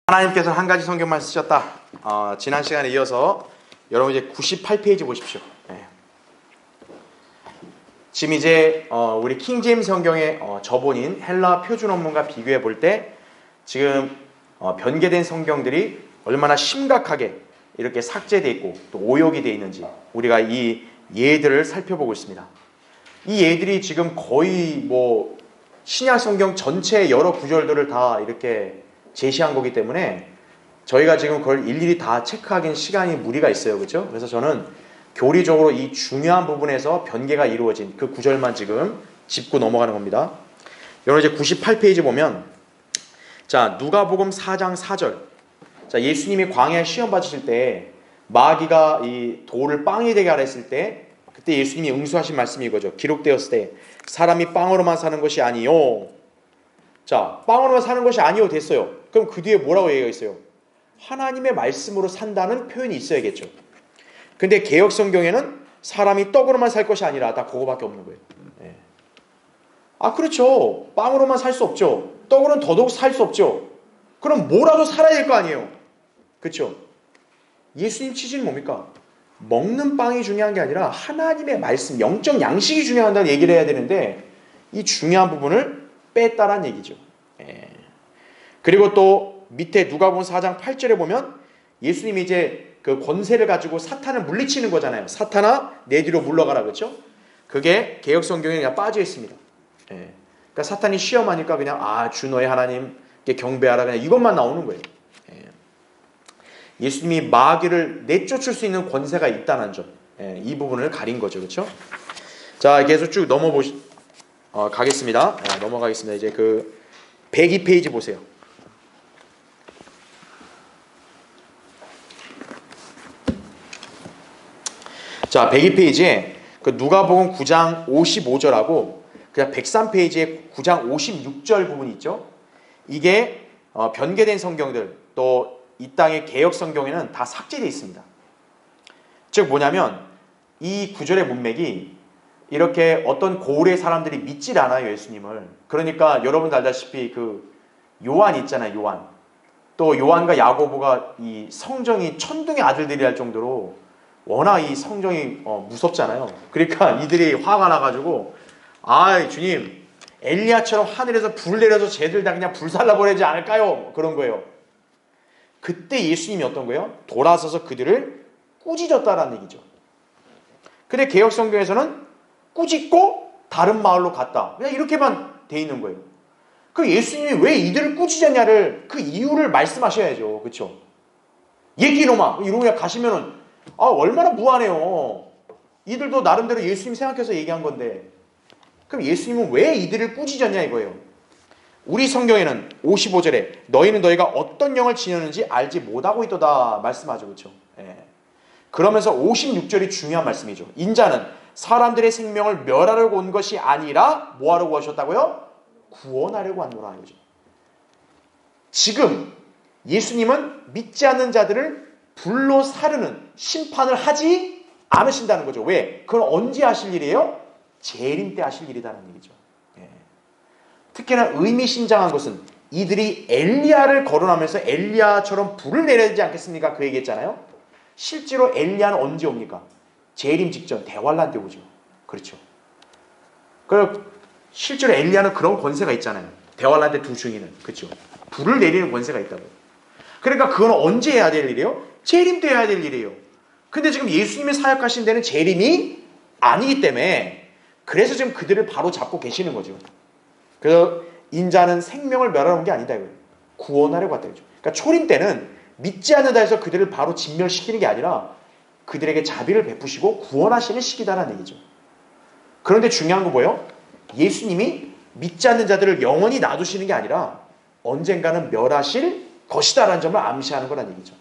하나님께서 한 가지 성경만 쓰셨다. 지난 시간에 이어서 여러분 이제 98페이지 보십시오. 네. 지금 이제 우리 킹제임스 성경의 저본인 헬라 표준 원문과 비교해 볼 때 지금 변개된 성경들이 얼마나 심각하게 이렇게 삭제되어 있고 또 오역이 되어 있는지 우리가 이 예들을 살펴보고 있습니다. 이 예들이 지금 거의 뭐 신약 성경 전체의 여러 구절들을 다 이렇게 제시한 거기 때문에 저희가 지금 그걸 일일이 다 체크하기는 시간이 무리가 있어요. 그렇죠? 그래서 저는 교리적으로 이 중요한 부분에서 변개가 이루어진 그 구절만 지금 짚고 넘어가는 겁니다. 여러분 이제 98페이지 보면 자, 누가복음 4장 4절. 자, 예수님이 광야에 시험 받으실 때 마귀가 이 돌을 빵이 되게 하라 했을 때 그때 예수님이 응수하신 말씀이 이거죠. 기록되었을 때 사람이 빵으로만 사는 것이 아니요. 자, 빵으로만 사는 것이 아니요 됐어요. 그럼 그 뒤에 뭐라고 얘기가 있어요? 하나님의 말씀으로 산다는 표현이 있어야겠죠. 근데 개역 성경에는 사람이 떡으로만 살 것이 아니라 다 그거밖에 없는 거예요. 네. 아, 그렇죠. 빵으로만 살 수 없죠. 떡으로는 더더욱 살 수 없죠. 그럼 뭐라도 살아야 될 거 아니에요. 그렇죠? 예수님 취지는 뭡니까? 먹는 빵이 중요한 게 아니라 하나님의 말씀, 영적 양식이 중요하다는 얘기를 해야 되는데 이 중요한 부분을 뺐다란 얘기죠. 예. 그리고 또 밑에 누가복음 4장 8절에 보면 예수님이 이제 그 권세를 가지고 사탄을 물리치는 거잖아요. 사탄아 내 뒤로 물러가라, 그렇죠? 그게 개역 성경에 그냥 빠져 있습니다. 예. 그러니까 사탄이 시험하니까 그냥 주 너의 하나님께 경배하라 그냥 이것만 나오는 거예요. 예. 예수님이 마귀를 내쫓을 수 있는 권세가 있다는 점, 예. 이 부분을 가린 거죠, 그렇죠? 자, 계속 쭉 가겠습니다. 넘어가겠습니다. 이제 그 102페이지 보세요. 자, 102페이지에 그 누가복음 9장 55절하고 그냥 103페이지에 9장 56절 부분이 있죠. 이게 변개된 성경들 또 이 땅의 개역 성경에는 다 삭제되어 있습니다. 즉 뭐냐면 이 구절의 문맥이 이렇게 어떤 고을의 사람들이 믿질 않아요, 예수님을. 그러니까 여러분도 알다시피 그 요한 있잖아요, 요한. 또 요한과 야고보가 이 성정이 천둥의 아들들이 할 정도로 워낙 이 성정이 무섭잖아요. 그러니까 이들이 화가 나가지고 주님 엘리야처럼 하늘에서 불 내려서 쟤들 다 그냥 불살라버리지 않을까요? 그런 거예요. 그때 예수님이 어떤 거예요? 돌아서서 그들을 꾸짖었다라는 얘기죠. 근데 개역 성경에서는 꾸짖고 다른 마을로 갔다. 그냥 이렇게만 돼 있는 거예요. 그 예수님이 왜 이들을 꾸짖었냐를 그 이유를 말씀하셔야죠. 그렇죠? 얘기놈아 이러고 그냥 가시면은 얼마나 무안해요. 이들도 나름대로 예수님 생각해서 얘기한 건데 그럼 예수님은 왜 이들을 꾸짖었냐 이거예요. 우리 성경에는 55절에 너희는 너희가 어떤 영을 지녔는지 알지 못하고 있도다 말씀하죠. 그렇죠? 예. 그러면서 56절이 중요한 말씀이죠. 인자는 사람들의 생명을 멸하려고 온 것이 아니라 뭐하려고 오셨다고요? 구원하려고 왔노라 이거죠. 지금 예수님은 믿지 않는 자들을 불로 사르는 심판을 하지 않으신다는 거죠. 왜? 그건 언제 하실 일이에요? 재림 때 하실 일이라는 얘기죠. 예. 특히나 의미심장한 것은 이들이 엘리야를 거론하면서 엘리야처럼 불을 내려야 되지 않겠습니까? 그 얘기했잖아요. 실제로 엘리야는 언제 옵니까? 재림 직전 대환란 때 오죠. 그렇죠. 그리고 실제로 엘리야는 그런 권세가 있잖아요. 대환란 때 두 증인은. 그렇죠. 불을 내리는 권세가 있다고요. 그러니까 그건 언제 해야 될 일이에요? 재림 때 해야 될 일이에요. 근데 지금 예수님이 사역하신 데는 재림이 아니기 때문에 그래서 지금 그들을 바로 잡고 계시는 거죠. 그래서 인자는 생명을 멸하는 게 아니다 이거예요. 구원하려고 왔다 이거죠. 그러니까 초림 때는 믿지 않는다 해서 그들을 바로 진멸시키는 게 아니라 그들에게 자비를 베푸시고 구원하시는 시기다라는 얘기죠. 그런데 중요한 거 뭐예요? 예수님이 믿지 않는 자들을 영원히 놔두시는 게 아니라 언젠가는 멸하실 것이다라는 점을 암시하는 거란 얘기죠.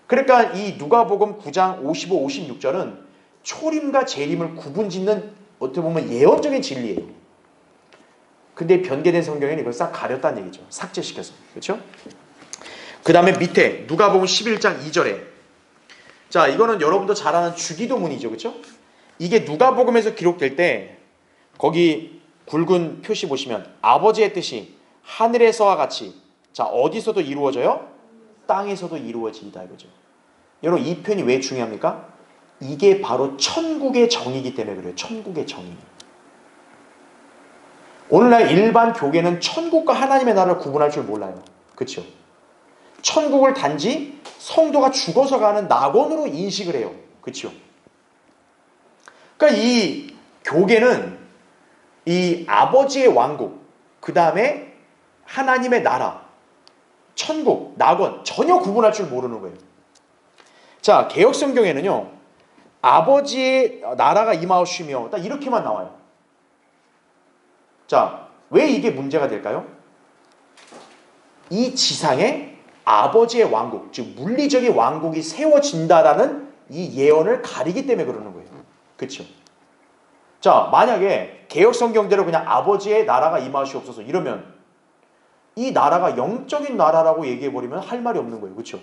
그러니까 이 누가복음 9장 55, 56절은 초림과 재림을 구분짓는 어떻게 보면 예언적인 진리예요. 근데 변개된 성경에는 이걸 싹 가렸다는 얘기죠. 삭제시켜서. 그렇죠? 그 다음에 밑에 누가복음 11장 2절에 자, 이거는 여러분도 잘 아는 주기도문이죠. 그렇죠? 이게 누가복음에서 기록될 때 거기 굵은 표시 보시면 아버지의 뜻이 하늘에서와 같이 자, 어디서도 이루어져요? 땅에서도 이루어지이다 이거죠. 여러분 이 표현이 왜 중요합니까? 이게 바로 천국의 정의이기 때문에 그래요. 천국의 정의. 오늘날 일반 교계는 천국과 하나님의 나라를 구분할 줄 몰라요. 그렇죠? 천국을 단지 성도가 죽어서 가는 낙원으로 인식을 해요. 그렇죠? 그러니까 이 교계는 이 아버지의 왕국, 그 다음에 하나님의 나라, 천국, 낙원 전혀 구분할 줄 모르는 거예요. 자, 개역성경에는요. 아버지의 나라가 임하시며 딱 이렇게만 나와요. 자, 왜 이게 문제가 될까요? 이 지상에 아버지의 왕국, 즉 물리적인 왕국이 세워진다라는 이 예언을 가리기 때문에 그러는 거예요. 그렇죠? 자, 만약에 개역성경대로 그냥 아버지의 나라가 임하시옵소서 이러면 이 나라가 영적인 나라라고 얘기해버리면 할 말이 없는 거예요. 그렇죠?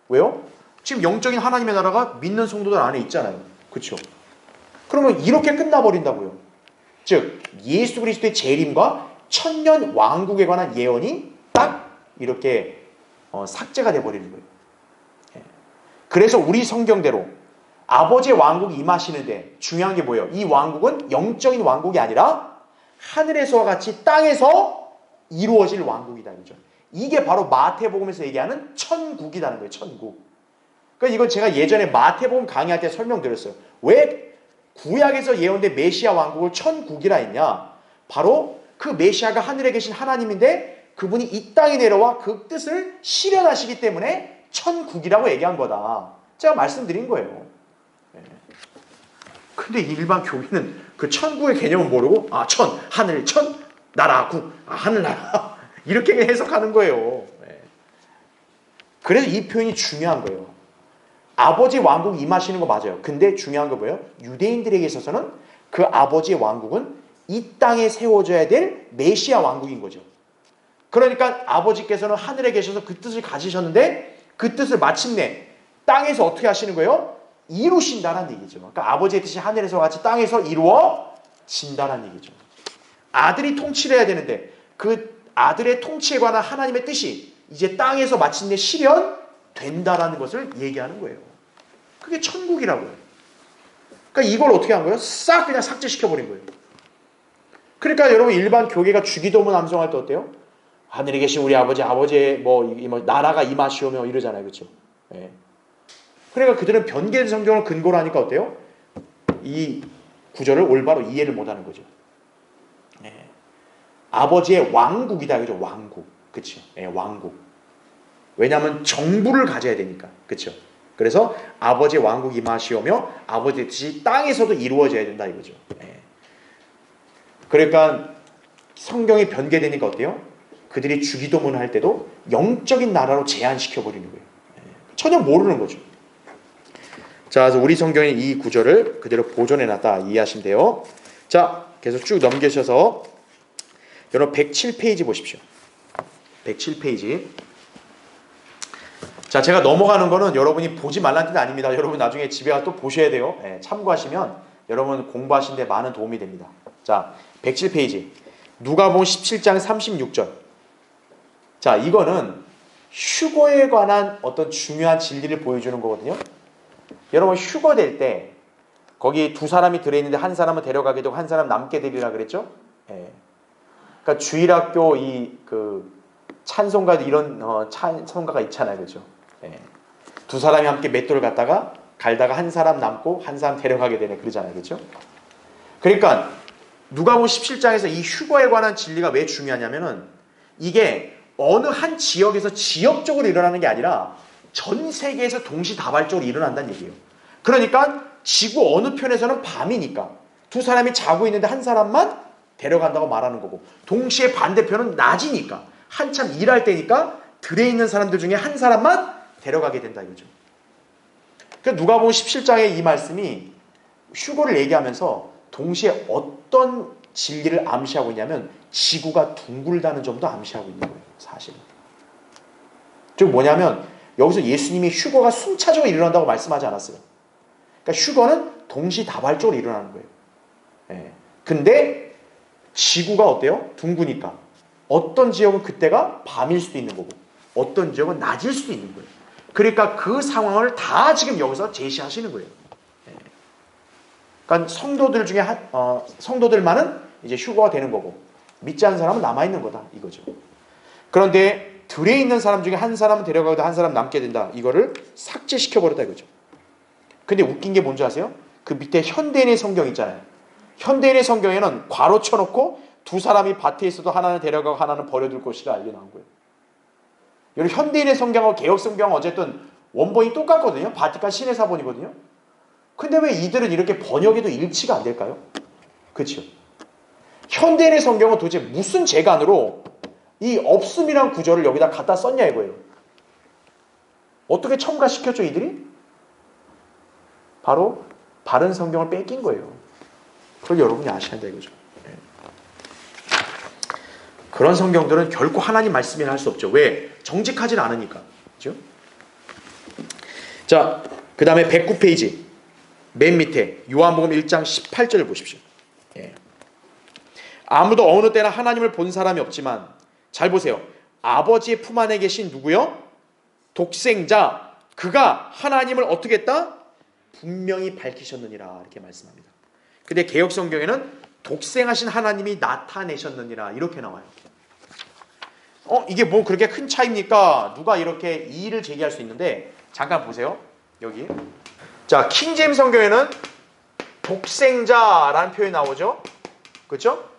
왜요? 지금 영적인 하나님의 나라가 믿는 성도들 안에 있잖아요. 그렇죠? 그러면 이렇게 끝나버린다고요. 즉 예수 그리스도의 재림과 천년 왕국에 관한 예언이 딱 이렇게 삭제가 돼버리는 거예요. 그래서 우리 성경대로 아버지의 왕국이 임하시는데 중요한 게 뭐예요? 이 왕국은 영적인 왕국이 아니라 하늘에서와 같이 땅에서 이루어질 왕국이다. 그죠? 이게 바로 마태복음에서 얘기하는 천국이라는 거예요. 천국. 그러니까 이건 제가 예전에 마태복음 강의할 때 설명드렸어요. 왜 구약에서 예언된 메시아 왕국을 천국이라 했냐? 바로 그 메시아가 하늘에 계신 하나님인데 그분이 이 땅에 내려와 그 뜻을 실현하시기 때문에 천국이라고 얘기한 거다. 제가 말씀드린 거예요. 근데 일반 교회는 그 천국의 개념을 모르고 하늘, 나라, 국, 하늘나라 이렇게 해석하는 거예요. 그래서 이 표현이 중요한 거예요. 아버지 왕국 임하시는 거 맞아요. 근데 중요한 거 뭐예요? 유대인들에게 있어서는 그 아버지의 왕국은 이 땅에 세워져야 될 메시아 왕국인 거죠. 그러니까 아버지께서는 하늘에 계셔서 그 뜻을 가지셨는데 그 뜻을 마침내 땅에서 어떻게 하시는 거예요? 이루신다는 얘기죠. 그러니까 아버지의 뜻이 하늘에서 같이 땅에서 이루어진다는 얘기죠. 아들이 통치를 해야 되는데 그 아들의 통치에 관한 하나님의 뜻이 이제 땅에서 마침내 실현된다라는 것을 얘기하는 거예요. 그게 천국이라고요. 그러니까 이걸 어떻게 한 거예요? 싹 그냥 삭제시켜버린 거예요. 그러니까 여러분 일반 교계가 주기도문 암송할 때 어때요? 하늘에 계신 우리 아버지의 나라가 임하시오며 이러잖아요. 그렇죠? 예. 그러니까 그들은 변개된 성경을 근거로 하니까 어때요? 이 구절을 올바로 이해를 못하는 거죠. 예. 아버지의 왕국이다. 그죠? 왕국. 그렇죠? 예, 왕국. 왜냐하면 정부를 가져야 되니까. 그렇죠? 그래서 아버지의 왕국이 임하시오며 아버지의 뜻이 땅에서도 이루어져야 된다 이거죠. 예. 그러니까 성경이 변개되니까 어때요? 그들이 주기도문을 할 때도 영적인 나라로 제한시켜버리는 거예요. 예. 전혀 모르는 거죠. 자, 그래서 우리 성경에 이 구절을 그대로 보존해놨다 이해하시면 돼요. 자, 계속 쭉 넘기셔서 여러분 107페이지 보십시오. 107페이지. 자, 제가 넘어가는 거는 여러분이 보지 말라는 뜻은 아닙니다. 여러분 나중에 집에 가서 또 보셔야 돼요. 예, 참고하시면 여러분 공부하시는 데 많은 도움이 됩니다. 자, 107페이지. 누가복음 17장 36절. 자, 이거는 휴거에 관한 어떤 중요한 진리를 보여주는 거거든요. 여러분 휴거 될 때 거기 두 사람이 들어있는데 한 사람은 데려가게 되고 한 사람 남게 되리라 그랬죠. 예. 그러니까 주일학교 그 찬송가 이런 찬송가가 있잖아요. 그죠? 예. 두 사람이 함께 맷돌을 갖다가 갈다가 한 사람 남고 한 사람 데려가게 되네 그러잖아요. 그죠? 그러니까 누가복음 17장에서 이 휴거에 관한 진리가 왜 중요하냐면은 이게 어느 한 지역에서 지역적으로 일어나는 게 아니라 전 세계에서 동시다발적으로 일어난다는 얘기예요. 그러니까 지구 어느 편에서는 밤이니까 두 사람이 자고 있는데 한 사람만 데려간다고 말하는 거고 동시에 반대편은 낮이니까 한참 일할 때니까 들에 있는 사람들 중에 한 사람만 데려가게 된다 이거죠. 그러니까 누가복음 17장의 이 말씀이 휴거를 얘기하면서 동시에 어떤 진리를 암시하고 있냐면 지구가 둥글다는 점도 암시하고 있는 거예요. 사실은. 즉 뭐냐면 여기서 예수님이 휴거가 순차적으로 일어난다고 말씀하지 않았어요. 그러니까 휴거는 동시다발적으로 일어나는 거예요. 예. 근데 지구가 어때요? 둥그니까 어떤 지역은 그때가 밤일 수도 있는 거고 어떤 지역은 낮을 수도 있는 거예요. 그러니까 그 상황을 다 지금 여기서 제시하시는 거예요. 그러니까 성도들만은 이제 휴거가 되는 거고 믿지 않는 사람은 남아 있는 거다 이거죠. 그런데 들에 있는 사람 중에 한 사람은 데려가고 한 사람 남게 된다. 이거를 삭제시켜 버렸다 이거죠. 근데 웃긴 게 뭔지 아세요? 그 밑에 현대인의 성경 있잖아요. 현대인의 성경에는 괄호 쳐놓고 두 사람이 밭에 있어도 하나는 데려가고 하나는 버려둘 것이라 이게 나온 거예요. 여러분 현대인의 성경하고 개혁 성경은 어쨌든 원본이 똑같거든요. 바티칸 신해사본이거든요. 근데 왜 이들은 이렇게 번역에도 일치가 안 될까요? 그렇죠. 현대인의 성경은 도대체 무슨 재간으로 이 없음이란 구절을 여기다 갖다 썼냐 이거예요. 어떻게 첨가시켰죠 이들이? 바로 바른 성경을 뺏긴 거예요. 그걸 여러분이 아셔야 한다 이거죠. 그런 성경들은 결코 하나님 말씀이라 할 수 없죠. 왜? 정직하진 않으니까. 그렇죠? 자, 그 다음에 109페이지 맨 밑에 요한복음 1장 18절을 보십시오. 아무도 어느 때나 하나님을 본 사람이 없지만 잘 보세요. 아버지의 품 안에 계신 누구요? 독생자. 그가 하나님을 어떻게 했다? 분명히 밝히셨느니라 이렇게 말씀합니다. 근데 개역 성경에는 독생하신 하나님이 나타내셨느니라 이렇게 나와요. 이게 뭐 그렇게 큰 차이입니까? 누가 이렇게 이의를 제기할 수 있는데 잠깐 보세요. 여기. 자, 킹제임스 성경에는 독생자라는 표현이 나오죠. 그렇죠?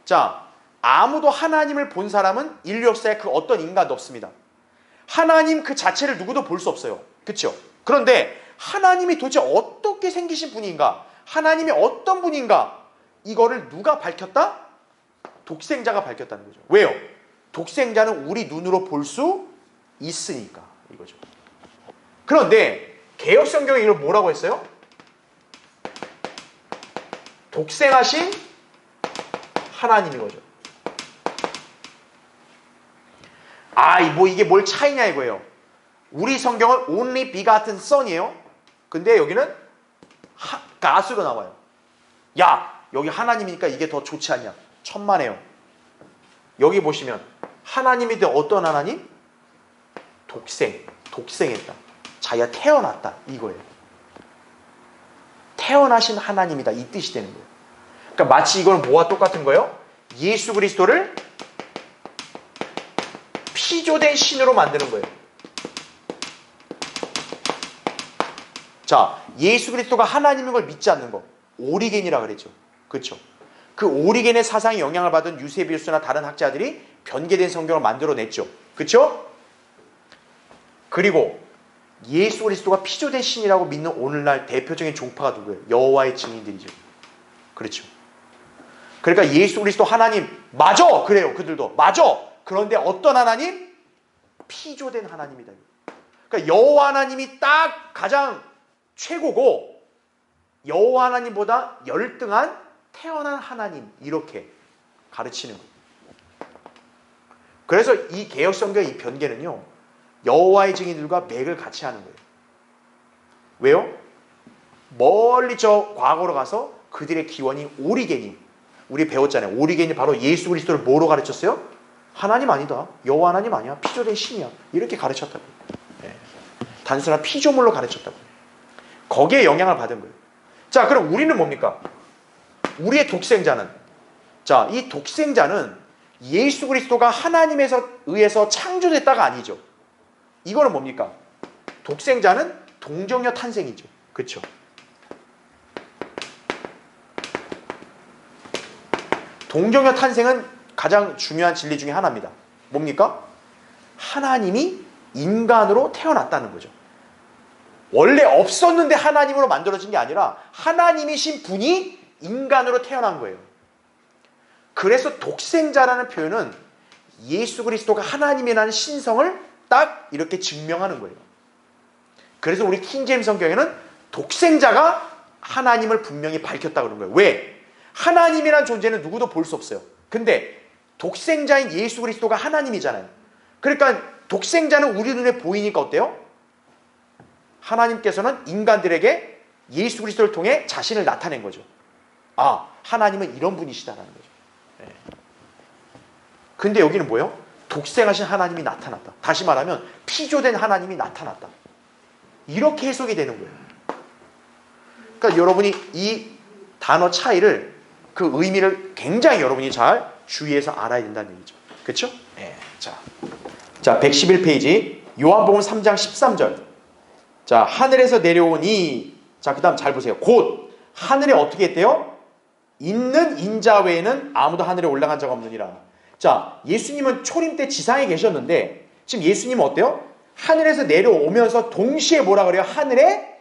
자, 아무도 하나님을 본 사람은 인류 역사에 그 어떤 인간도 없습니다. 하나님 그 자체를 누구도 볼 수 없어요. 그렇죠? 그런데 하나님이 도대체 어떻게 생기신 분인가? 하나님이 어떤 분인가? 이거를 누가 밝혔다? 독생자가 밝혔다는 거죠. 왜요? 독생자는 우리 눈으로 볼 수 있으니까 이거죠. 그런데 개역 성경에 이걸 뭐라고 했어요? 독생하신 하나님인 거죠. 뭐 이게 뭘 차이냐 이거예요. 우리 성경은 only begotten son이에요. 근데 여기는 가수로 나와요. 야, 여기 하나님이니까 이게 더 좋지 않냐? 천만에요. 여기 보시면 하나님이 어떤 하나님? 독생했다. 자기가 태어났다 이거예요. 태어나신 하나님이다 이 뜻이 되는 거예요. 그러니까 마치 이거는 뭐와 똑같은 거예요? 예수 그리스도를 피조된 신으로 만드는 거예요. 자, 예수 그리스도가 하나님인 걸 믿지 않는 거 오리겐이라 그랬죠. 그렇죠? 그 오리겐의 사상에 영향을 받은 유세비우스나 다른 학자들이 변개된 성경을 만들어냈죠. 그렇죠? 그리고 예수 그리스도가 피조된 신이라고 믿는 오늘날 대표적인 종파가 누구예요? 여호와의 증인들이죠. 그렇죠? 그러니까 예수 그리스도 하나님 맞아! 그래요. 그들도 맞아! 그런데 어떤 하나님? 피조된 하나님이다. 그러니까 여호와 하나님이 딱 가장 최고고 여호와 하나님보다 열등한 태어난 하나님 이렇게 가르치는 거예요. 그래서 이 개역 성경의 이 변개는요 여호와의 증인들과 맥을 같이 하는 거예요. 왜요? 멀리 저 과거로 가서 그들의 기원이 오리겐이 우리 배웠잖아요. 오리겐이 바로 예수 그리스도를 뭐로 가르쳤어요? 하나님 아니다. 여호와 하나님 아니야. 피조된 신이야. 이렇게 가르쳤다고. 단순한 피조물로 가르쳤다고. 거기에 영향을 받은 거예요. 자, 그럼 우리는 뭡니까? 우리의 독생자는 자, 이 독생자는 예수 그리스도가 하나님에서 의해서 창조됐다가 아니죠. 이거는 뭡니까? 독생자는 동정녀 탄생이죠. 그렇죠? 동정녀 탄생은 가장 중요한 진리 중에 하나입니다. 뭡니까? 하나님이 인간으로 태어났다는 거죠. 원래 없었는데 하나님으로 만들어진 게 아니라 하나님이신 분이 인간으로 태어난 거예요. 그래서 독생자라는 표현은 예수 그리스도가 하나님이라는 신성을 딱 이렇게 증명하는 거예요. 그래서 우리 킹제임스 성경에는 독생자가 하나님을 분명히 밝혔다고 그런 거예요. 왜? 하나님이란 존재는 누구도 볼 수 없어요. 근데 독생자인 예수 그리스도가 하나님이잖아요. 그러니까 독생자는 우리 눈에 보이니까 어때요? 하나님께서는 인간들에게 예수 그리스도를 통해 자신을 나타낸 거죠. 하나님은 이런 분이시다라는 거죠. 근데 여기는 뭐예요? 독생하신 하나님이 나타났다. 다시 말하면 피조된 하나님이 나타났다. 이렇게 해석이 되는 거예요. 그러니까 여러분이 이 단어 차이를, 그 의미를 굉장히 여러분이 잘 주의해서 알아야 된다는 얘기죠. 그렇죠? 네. 자, 111페이지 요한복음 3장 13절. 자, 하늘에서 내려오니, 자, 그 다음 잘 보세요. 곧 하늘에 어떻게 했대요? 있는 인자 외에는 아무도 하늘에 올라간 적 없느니라. 자, 예수님은 초림 때 지상에 계셨는데 지금 예수님은 어때요? 하늘에서 내려오면서 동시에 뭐라 그래요? 하늘에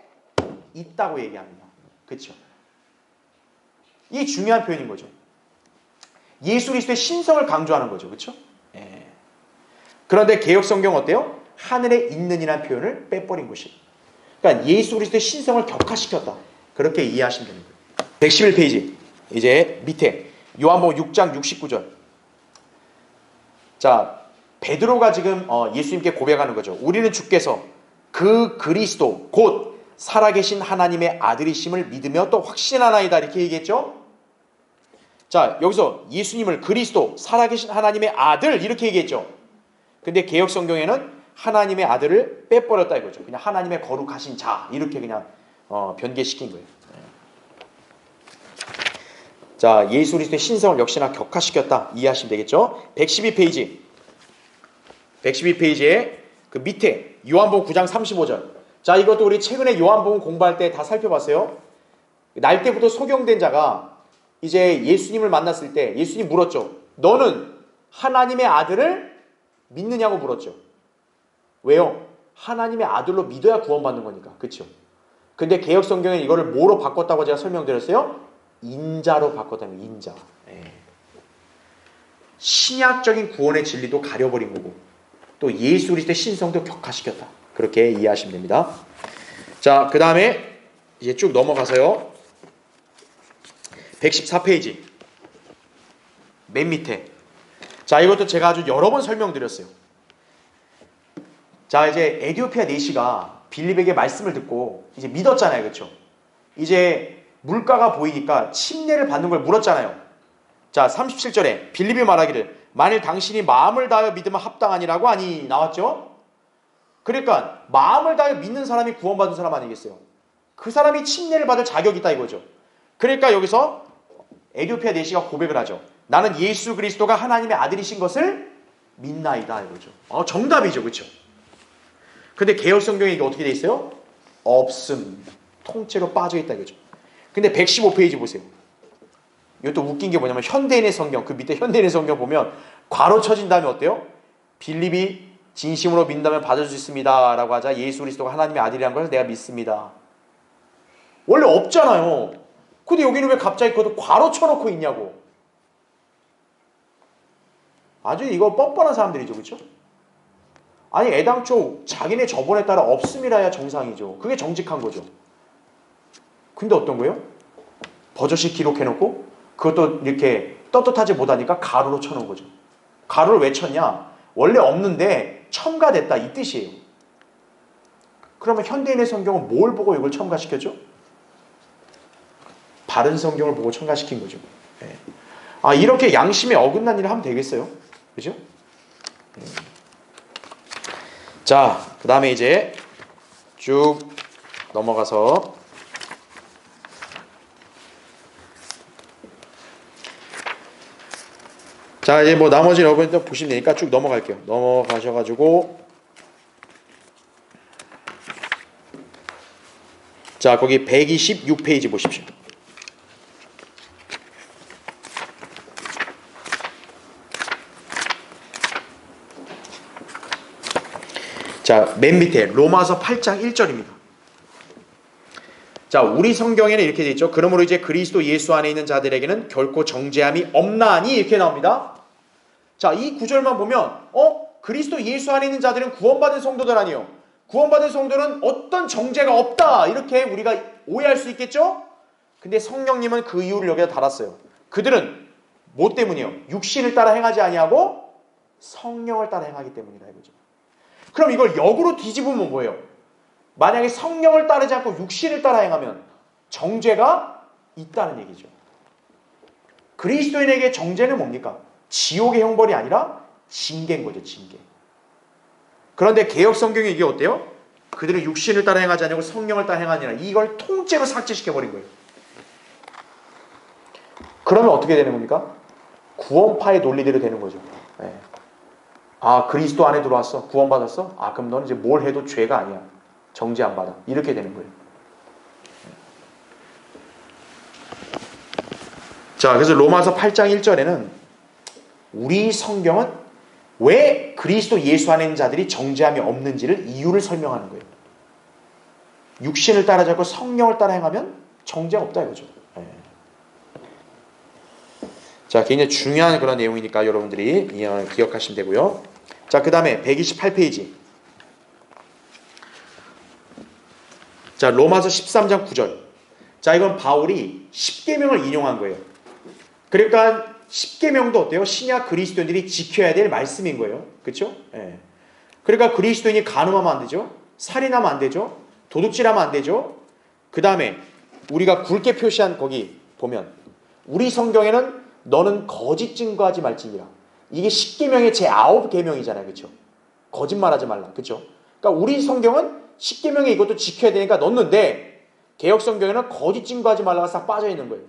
있다고 얘기합니다. 그렇죠? 이 중요한 표현인 거죠. 예수 그리스도의 신성을 강조하는 거죠. 그렇죠? 예. 그런데 개역 성경은 어때요? 하늘에 있는이라는 표현을 빼버린 것이. 그러니까 예수 그리스도의 신성을 격화시켰다. 그렇게 이해하시면 되는 거예요. 111페이지. 이제 밑에 요한복음 6장 69절. 자, 베드로가 지금 예수님께 고백하는 거죠. 우리는 주께서 그 그리스도 곧 살아계신 하나님의 아들이심을 믿으며 또 확신하나이다. 이렇게 얘기했죠. 자, 여기서 예수님을 그리스도 살아계신 하나님의 아들 이렇게 얘기했죠. 근데 개역 성경에는 하나님의 아들을 빼버렸다 이거죠. 그냥 하나님의 거룩하신 자 이렇게 그냥 변개시킨 거예요. 자, 예수 그리스도의 신성을 역시나 격화시켰다 이해하시면 되겠죠. 112페이지 112페이지에 그 밑에 요한복음 9장 35절. 자, 이것도 우리 최근에 요한복음 공부할 때 다 살펴봤어요. 날 때부터 소경된 자가 이제 예수님을 만났을 때 예수님 물었죠. 너는 하나님의 아들을 믿느냐고 물었죠. 왜요? 하나님의 아들로 믿어야 구원받는 거니까. 그렇죠? 근데 개역 성경에 이거를 뭐로 바꿨다고 제가 설명드렸어요? 인자로 바꿨다는 거예요. 인자. 네. 신약적인 구원의 진리도 가려버린 거고 또 예수 그리스도의 신성도 격화시켰다. 그렇게 이해하시면 됩니다. 자, 그 다음에 이제 쭉 넘어가서요. 114페이지 맨 밑에. 자, 이것도 제가 아주 여러 번 설명드렸어요. 자, 이제 에디오피아 내시가 빌립에게 말씀을 듣고 이제 믿었잖아요. 그렇죠? 이제 물가가 보이니까 침례를 받는 걸 물었잖아요. 자, 37절에 빌립이 말하기를 만일 당신이 마음을 다하여 믿으면 합당하니라고 하니 나왔죠? 그러니까 마음을 다하여 믿는 사람이 구원받은 사람 아니겠어요? 그 사람이 침례를 받을 자격이 있다 이거죠. 그러니까 여기서 에디오피아 내시가 고백을 하죠. 나는 예수 그리스도가 하나님의 아들이신 것을 믿나이다 이거죠. 정답이죠. 그렇죠? 근데 개역 성경에 이게 어떻게 돼 있어요? 없음. 통째로 빠져있다 이거죠. 근데 115페이지 보세요. 이것도 웃긴 게 뭐냐면 현대인의 성경, 그 밑에 현대인의 성경 보면 괄호 쳐진 다음에 어때요? 빌립이 진심으로 믿는다면 받을 수 있습니다 라고 하자 예수 그리스도가 하나님의 아들이라는 것을 내가 믿습니다. 원래 없잖아요. 근데 여기는 왜 갑자기 그것도 괄호 쳐놓고 있냐고. 아주 이거 뻔뻔한 사람들이죠. 그렇죠? 아니 애당초 자기네 저번에 따라 없음이라 해야 정상이죠. 그게 정직한 거죠. 근데 어떤 거예요? 버젓이 기록해놓고 그것도 이렇게 떳떳하지 못하니까 가로로 쳐놓은 거죠. 가로를 왜 쳤냐? 원래 없는데 첨가됐다 이 뜻이에요. 그러면 현대인의 성경은 뭘 보고 이걸 첨가시켰죠? 바른 성경을 보고 첨가시킨 거죠. 네. 아, 이렇게 양심에 어긋난 일을 하면 되겠어요? 그죠? 자, 그 다음에 이제 쭉 넘어가서 자, 이제 뭐 나머지 여러분이 또 보시면 되니까 쭉 넘어갈게요. 넘어가셔가지고 자, 거기 126페이지 보십시오. 자, 맨 밑에 로마서 8장 1절입니다. 자, 우리 성경에는 이렇게 되어 있죠. 그러므로 이제 그리스도 예수 안에 있는 자들에게는 결코 정죄함이 없나니 이렇게 나옵니다. 자, 이 구절만 보면 그리스도 예수 안에 있는 자들은 구원받은 성도들 아니에요. 구원받은 성도는 어떤 정죄가 없다 이렇게 우리가 오해할 수 있겠죠. 근데 성령님은 그 이유를 여기다 달았어요. 그들은 뭐 때문이요? 육신을 따라 행하지 아니하고 성령을 따라 행하기 때문이다 이거죠. 그럼 이걸 역으로 뒤집으면 뭐예요? 만약에 성령을 따르지 않고 육신을 따라 행하면 정죄가 있다는 얘기죠. 그리스도인에게 정죄는 뭡니까? 지옥의 형벌이 아니라 징계인 거죠, 징계. 그런데 개역 성경이 이게 어때요? 그들은 육신을 따라 행하지 않고 성령을 따라 행하니라. 이걸 통째로 삭제시켜버린 거예요. 그러면 어떻게 되는 겁니까? 구원파의 논리대로 되는 거죠. 네. 아, 그리스도 안에 들어왔어? 구원받았어? 아, 그럼 너는 이제 뭘 해도 죄가 아니야. 정죄 안 받아. 이렇게 되는 거예요. 자, 그래서 로마서 8장 1절에는 우리 성경은 왜 그리스도 예수 안에 있는 자들이 정죄함이 없는지를 이유를 설명하는 거예요. 육신을 따라지 않고 성령을 따라 행하면 정죄가 없다 이거죠. 네. 자, 굉장히 중요한 그런 내용이니까 여러분들이 기억하시면 되고요. 자, 그 다음에 128페이지. 자, 로마서 13장 9절. 자, 이건 바울이 십계명을 인용한 거예요. 그러니까 십계명도 어때요? 신약 그리스도인들이 지켜야 될 말씀인 거예요. 그렇죠? 예. 그러니까 그리스도인이 간음하면 안 되죠. 살인하면 안 되죠. 도둑질하면 안 되죠. 그 다음에 우리가 굵게 표시한 거기 보면 우리 성경에는 너는 거짓 증거하지 말지니라. 이게 십계명의 제9계명이잖아요. 그렇죠? 거짓말하지 말라. 그렇죠? 그러니까 우리 성경은 십계명에 이것도 지켜야 되니까 넣는데 개역 성경에는 거짓 증거하지 말라가 싹 빠져 있는 거예요.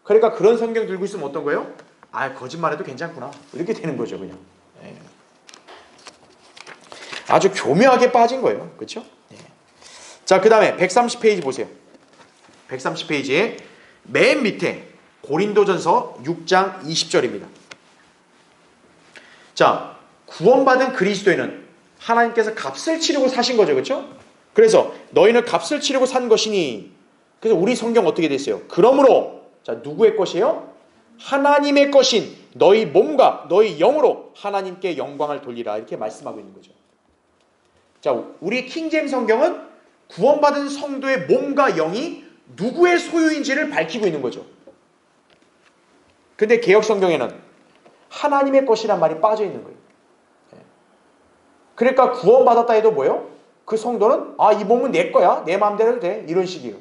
그러니까 그런 성경 들고 있으면 어떤 거예요? 아, 거짓말해도 괜찮구나. 이렇게 되는 거죠, 그냥. 네. 아주 교묘하게 빠진 거예요. 그렇죠? 네. 자, 그 다음에 130페이지 보세요. 130페이지에 맨 밑에 고린도전서 6장 20절입니다. 자, 구원받은 그리스도인은 하나님께서 값을 치르고 사신 거죠. 그렇죠? 그래서 너희는 값을 치르고 산 것이니, 그래서 우리 성경 어떻게 됐어요? 그러므로 자, 누구의 것이에요? 하나님의 것인 너희 몸과 너희 영으로 하나님께 영광을 돌리라. 이렇게 말씀하고 있는 거죠. 자, 우리 킹제임스 성경은 구원받은 성도의 몸과 영이 누구의 소유인지를 밝히고 있는 거죠. 근데 개역 성경에는 하나님의 것이란 말이 빠져 있는 거예요. 그러니까 구원받았다 해도 뭐예요? 그 성도는 아, 이 몸은 내 거야. 내 마음대로 해도 돼. 이런 식이에요.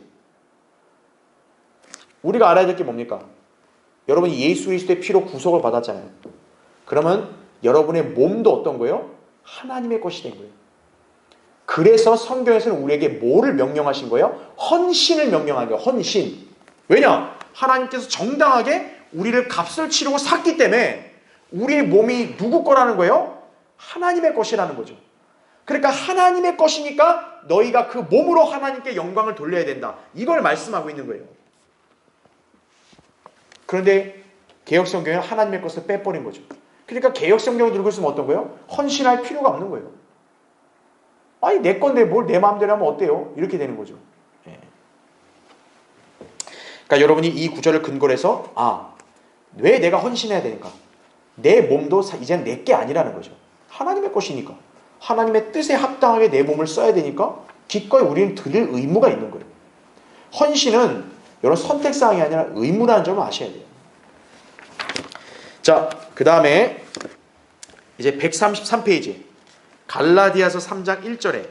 우리가 알아야 될 게 뭡니까? 여러분이 예수 그리스도의 피로 구속을 받았잖아요. 그러면 여러분의 몸도 어떤 거예요? 하나님의 것이 된 거예요. 그래서 성경에서는 우리에게 뭐를 명령하신 거예요? 헌신을 명령한 거예요. 헌신. 왜냐? 하나님께서 정당하게 우리를 값을 치르고 샀기 때문에 우리의 몸이 누구 거라는 거예요? 하나님의 것이라는 거죠. 그러니까 하나님의 것이니까 너희가 그 몸으로 하나님께 영광을 돌려야 된다. 이걸 말씀하고 있는 거예요. 그런데 개역성경은 하나님의 것을 빼버린 거죠. 그러니까 개역성경을 들고 있으면 어떤 거예요? 헌신할 필요가 없는 거예요. 아니, 내 건데 뭘 내 마음대로 하면 어때요? 이렇게 되는 거죠. 예. 그러니까 여러분이 이 구절을 근거로 해서 왜 내가 헌신해야 되니까? 내 몸도 이제는 내 게 아니라는 거죠. 하나님의 것이니까. 하나님의 뜻에 합당하게 내 몸을 써야 되니까 기꺼이 우리는 드릴 의무가 있는 거예요. 헌신은 여러분 선택사항이 아니라 의무라는 점을 아셔야 돼요. 자, 그 다음에 이제 133페이지 갈라디아서 3장 1절에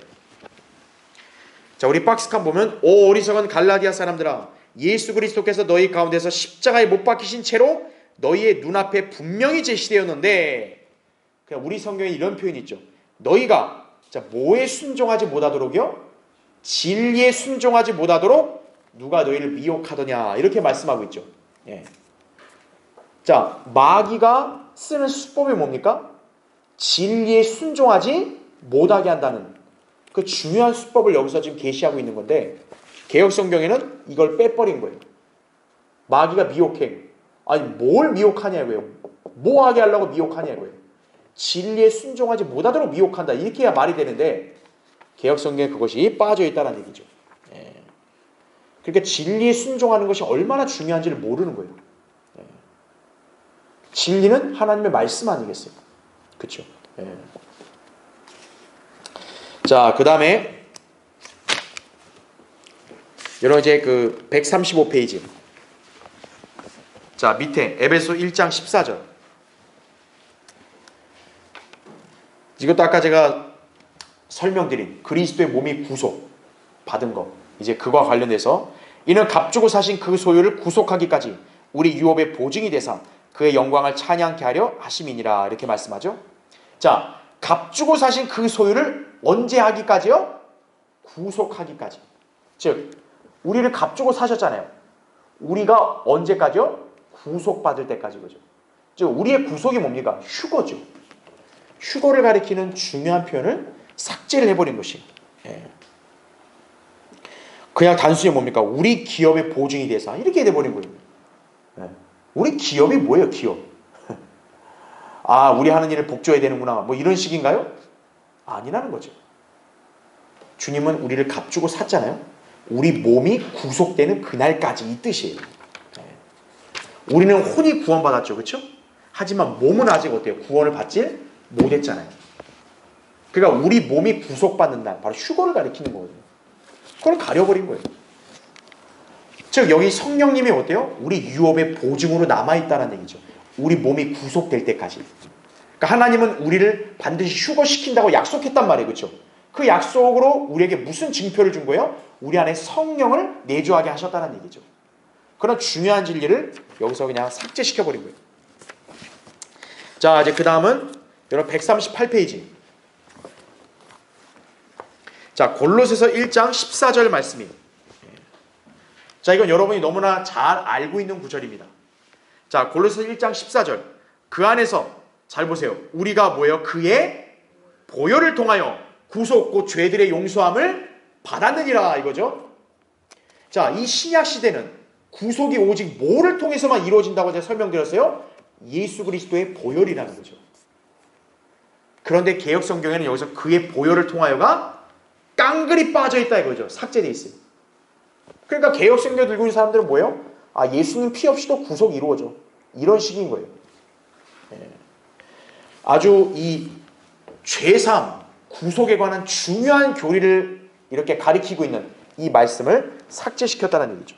자, 우리 박스칸 보면 오 어리석은 갈라디아 사람들아, 예수 그리스도께서 너희 가운데서 십자가에 못 박히신 채로 너희의 눈앞에 분명히 제시되었는데, 그냥 우리 성경에 이런 표현이 있죠. 너희가 자, 뭐에 순종하지 못하도록요? 진리에 순종하지 못하도록 누가 너희를 미혹하더냐, 이렇게 말씀하고 있죠. 예. 자, 마귀가 쓰는 수법이 뭡니까? 진리에 순종하지 못하게 한다는 그 중요한 수법을 여기서 지금 계시하고 있는 건데, 개역성경에는 이걸 빼버린 거예요. 마귀가 미혹해. 아니, 뭘 미혹하냐고요. 뭐 하게 하려고 미혹하냐고요. 진리에 순종하지 못하도록 미혹한다. 이렇게 해야 말이 되는데 개역성경에 그것이 빠져있다는 얘기죠. 예. 그러니까 진리에 순종하는 것이 얼마나 중요한지를 모르는 거예요. 예. 진리는 하나님의 말씀 아니겠어요? 그렇죠? 예. 자, 그 다음에 여러분 이제 그 135페이지 자, 밑에 에베소 1장 14절 이것도 아까 제가 설명드린 그리스도의 몸이 구속 받은 거, 이제 그와 관련해서 이는 값주고 사신 그 소유를 구속하기까지 우리 유업의 보증이 되사 그의 영광을 찬양케 하려 하심이니라 이렇게 말씀하죠. 자, 값 주고 사신 그 소유를 언제 하기까지요? 구속하기까지. 즉 우리를 값 주고 사셨잖아요. 우리가 언제까지요? 구속받을 때까지. 그죠? 즉 우리의 구속이 뭡니까? 휴거죠. 휴거를 가리키는 중요한 표현을 삭제를 해버린 것이. 그냥 단순히 뭡니까? 우리 기업의 보증이 돼서 이렇게 돼버린 거예요. 우리 기업이 뭐예요? 기업. 아, 우리 하는 일을 복줘야 되는구나. 뭐 이런 식인가요? 아니라는 거죠. 주님은 우리를 값주고 샀잖아요. 우리 몸이 구속되는 그날까지 이 뜻이에요. 우리는 혼이 구원받았죠. 그렇죠? 하지만 몸은 아직 어때요? 구원을 받지 못했잖아요. 그러니까 우리 몸이 구속받는 날, 바로 휴거를 가리키는 거거든요. 그걸 가려버린 거예요. 즉 여기 성령님이 어때요? 우리 유업의 보증으로 남아있다는 얘기죠. 우리 몸이 구속될 때까지. 그러니까 하나님은 우리를 반드시 휴거시킨다고 약속했단 말이에요. 그렇죠? 그 약속으로 우리에게 무슨 증표를 준 거예요? 우리 안에 성령을 내주하게 하셨다는 얘기죠. 그런 중요한 진리를 여기서 그냥 삭제시켜버린 거예요. 자, 이제 그 다음은 여러분 138페이지. 자, 골로새서 1장 14절 말씀이에요. 자, 이건 여러분이 너무나 잘 알고 있는 구절입니다. 자, 골로새서 1장 14절. 그 안에서 잘 보세요. 우리가 뭐예요? 그의 보혈을 통하여 구속 곧 죄들의 용서함을 받았느니라 이거죠. 자, 이 신약 시대는 구속이 오직 뭐를 통해서만 이루어진다고 제가 설명드렸어요? 예수 그리스도의 보혈이라는 거죠. 그런데 개역 성경에는 여기서 그의 보혈을 통하여가 깡그리 빠져 있다 이거죠. 삭제돼 있어요. 그러니까 개역 성경 들고 있는 사람들은 뭐예요? 아, 예수님 피 없이도 구속이 이루어져. 이런 식인 거예요. 아주 이 죄사함, 구속에 관한 중요한 교리를 이렇게 가리키고 있는 이 말씀을 삭제시켰다는 얘기죠.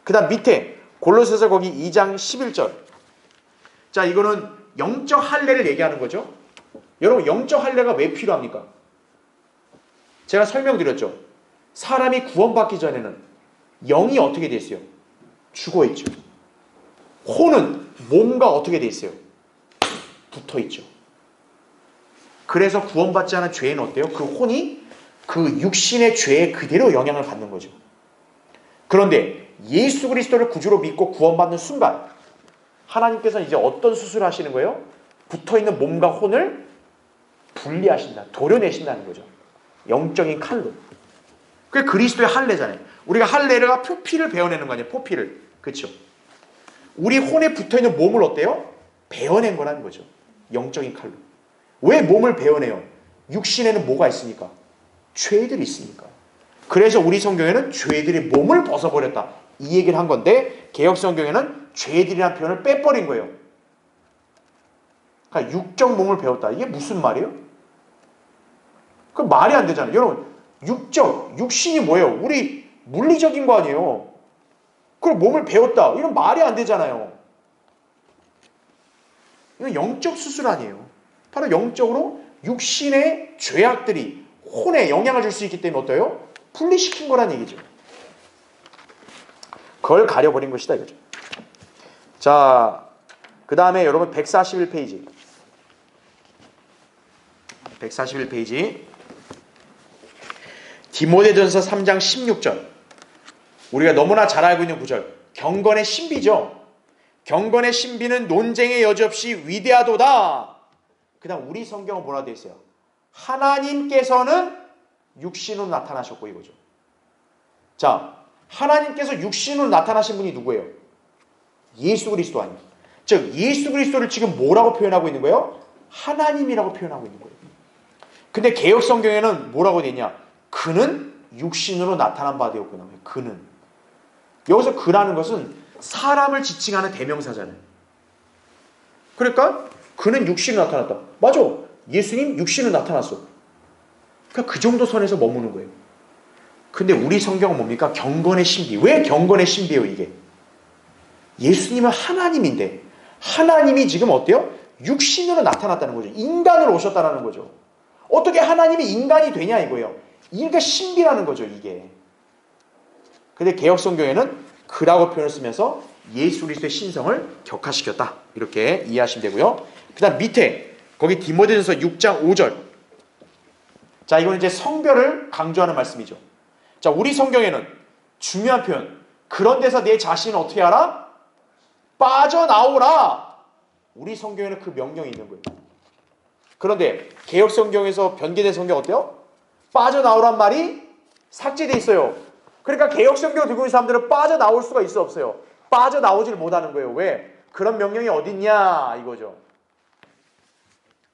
그 다음 밑에 골로새서 거기 2장 11절. 자, 이거는 영적 할례를 얘기하는 거죠. 여러분, 영적 할례가 왜 필요합니까? 제가 설명드렸죠. 사람이 구원받기 전에는 영이 어떻게 돼 있어요? 죽어있죠. 혼은 몸과 어떻게 돼 있어요? 붙어있죠. 그래서 구원받지 않은 죄는 어때요? 그 혼이 그 육신의 죄에 그대로 영향을 받는 거죠. 그런데 예수 그리스도를 구주로 믿고 구원받는 순간 하나님께서는 이제 어떤 수술을 하시는 거예요? 붙어있는 몸과 혼을 분리하신다. 도려내신다는 거죠. 영적인 칼로. 그게 그리스도의 할례잖아요. 우리가 할례가 표피를 베어내는 거 아니에요? 포피를. 그렇죠? 우리 혼에 붙어있는 몸을 어때요? 베어낸 거라는 거죠. 영적인 칼로. 왜 몸을 베어내요? 육신에는 뭐가 있으니까? 죄들이 있으니까. 그래서 우리 성경에는 죄들이 몸을 벗어버렸다. 이 얘기를 한 건데 개역 성경에는 죄들이라는 표현을 빼버린 거예요. 그러니까 육적 몸을 배웠다. 이게 무슨 말이에요? 그 말이 안 되잖아요. 여러분, 육신이 뭐예요? 우리 물리적인 거 아니에요. 그걸 몸을 배웠다. 이건 말이 안 되잖아요. 이건 영적 수술 아니에요. 바로 영적으로 육신의 죄악들이 혼에 영향을 줄 수 있기 때문에 어때요? 분리시킨 거란 얘기죠. 그걸 가려버린 것이다 이거죠. 자, 그 다음에 여러분 141페이지. 141페이지. 디모데전서 3장 16절. 우리가 너무나 잘 알고 있는 구절. 경건의 신비죠. 경건의 신비는 논쟁의 여지 없이 위대하도다. 그 다음 우리 성경은 뭐라 되어 있어요? 하나님께서는 육신으로 나타나셨고 이거죠. 자, 하나님께서 육신으로 나타나신 분이 누구예요? 예수 그리스도 아니에요. 즉 예수 그리스도를 지금 뭐라고 표현하고 있는 거예요? 하나님이라고 표현하고 있는 거예요. 근데 개역 성경에는 뭐라고 되어 있냐? 그는 육신으로 나타난 바 되었구나. 그는. 여기서 그라는 것은 사람을 지칭하는 대명사잖아요. 그러니까 그는 육신으로 나타났다. 맞아. 예수님 육신으로 나타났어. 그러니까 그 정도 선에서 머무는 거예요. 근데 우리 성경은 뭡니까? 경건의 신비. 왜 경건의 신비예요 이게? 예수님은 하나님인데 하나님이 지금 어때요? 육신으로 나타났다는 거죠. 인간으로 오셨다는 거죠. 어떻게 하나님이 인간이 되냐 이거예요. 이게 신비라는 거죠 이게. 근데 개역 성경에는 그라고 표현을 쓰면서 예수 그리스도의 신성을 격화시켰다. 이렇게 이해하시면 되고요. 그 다음 밑에 거기 디모데전서 6장 5절. 자, 이건 이제 성별을 강조하는 말씀이죠. 자, 우리 성경에는 중요한 표현. 그런 데서 내 자신을 어떻게 하라? 빠져나오라. 우리 성경에는 그 명령이 있는 거예요. 그런데 개역 성경에서 변개된 성경 어때요? 빠져나오란 말이 삭제돼 있어요. 그러니까 개역 성경을 들고 있는 사람들은 빠져나올 수가 있어 없어요? 빠져나오질 못하는 거예요. 왜? 그런 명령이 어딨냐 이거죠.